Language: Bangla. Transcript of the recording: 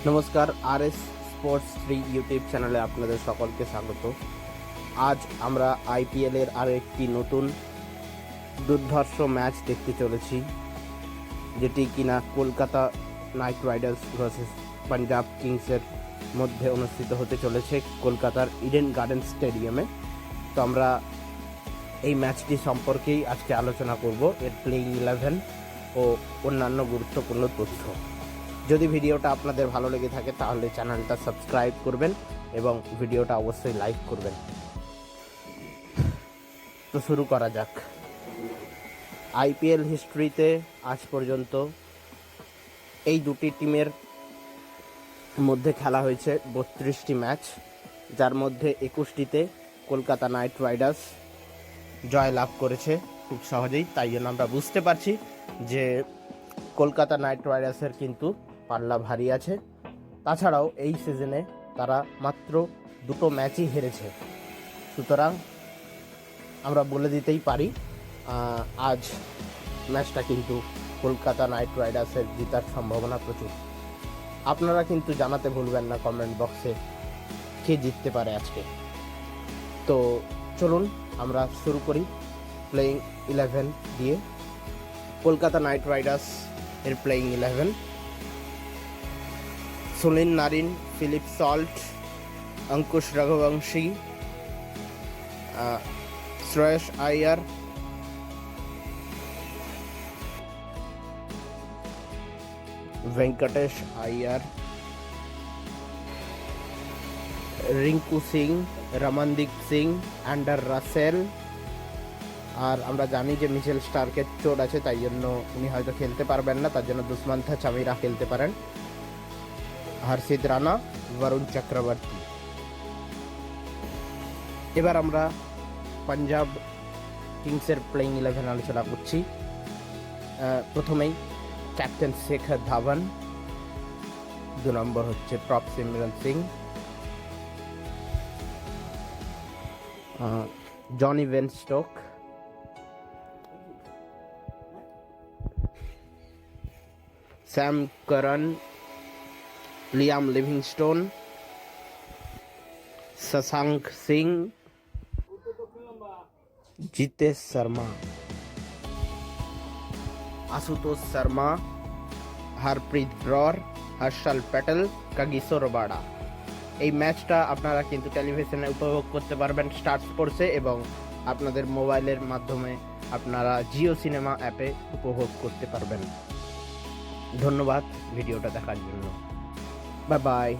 নমস্কার, RS স্পোর্টস 3 ইউটিউব চ্যানেলে আপনাদের সকলকে স্বাগত। আজ আমরা IPL এর আরও একটি নতুন দুর্ধর্ষ ম্যাচ দেখতে চলেছি, যেটি কিনা Kolkata knight riders versus Punjab কিংসের মধ্যে অনুষ্ঠিত হতে চলেছে কলকাতার ইডেন গার্ডেন স্টেডিয়ামে। তো আমরা এই ম্যাচটি সম্পর্কেই আজকে আলোচনা করব, এর প্লেইং 11 ও অন্যান্য গুরুত্বপূর্ণ তথ্য। যদি ভিডিওটা আপনাদের ভালো লেগে থাকে তাহলে চ্যানেলটা সাবস্ক্রাইব করবেন এবং ভিডিওটা অবশ্যই লাইক করবেন। তো শুরু করা যাক। IPL হিস্ট্রিতে আজ পর্যন্ত এই দুটি টিমের মধ্যে খেলা হয়েছে 32টি ম্যাচ, যার মধ্যে 21টিতে কলকাতা নাইট রাইডার্স জয় লাভ করেছে খুব সহজেই। তাই জন্য আমরা বুঝতে পারছি যে কলকাতা নাইট রাইডার্সের কিন্তু পাল্লা ভারী আছে। তাছাড়াও এই সিজনে তারা মাত্র 2টো ম্যাচই হেরেছে, সুতরাং আমরা বলে দিতেই পারি আজ ম্যাচটা কিন্তু কলকাতা নাইট রাইডার্সের জেতার সম্ভাবনা প্রচুর। আপনারা কিন্তু জানাতে ভুলবেন না কমেন্ট বক্সে কে জিততে পারে আজকে। তো চলুন আমরা শুরু করি প্লেইং 11 দিয়ে। কলকাতা নাইট রাইডার্স এর playing 11: Sunil Narine, Philip Salt, Ankush Raghuvanshi, Shreyas Iyer, Venkatesh Iyer, Rinku Singh, Ramandeep Singh, Andre Russell. আর আমরা জানি যে মিচেল স্টার্কের চোট আছে, তাই জন্য উনি হয়তো খেলতে পারবেন না, তার জন্য দুষ্মন্থা চামিরা খেলতে পারেন। হর্ষিত রানা, বরুণ চক্রবর্তী। এবার আমরা পাঞ্জাব কিংসের প্লেইং 11 আলোচনা করছি। প্রথমেই ক্যাপ্টেন শেখর ধাওয়ান, 2 নম্বর হচ্ছে Prabh Simran Singh, Jonny Ben Stoke, Sam Curran, Liam Livingstone, Shashank Singh, Jitesh Sharma, Ashutosh Sharma, Harpreet Brar, Harshal Patel, Kagiso Rabada. এই ম্যাচটা আপনারা কিন্তু টেলিভিশনে উপভোগ করতে পারবেন স্টার স্পোর্টসে, এবং আপনাদের মোবাইলের মাধ্যমে আপনারা জিও সিনেমা অ্যাপে উপভোগ করতে পারবেন। ধন্যবাদ ভিডিওটা দেখার জন্য। Bye bye.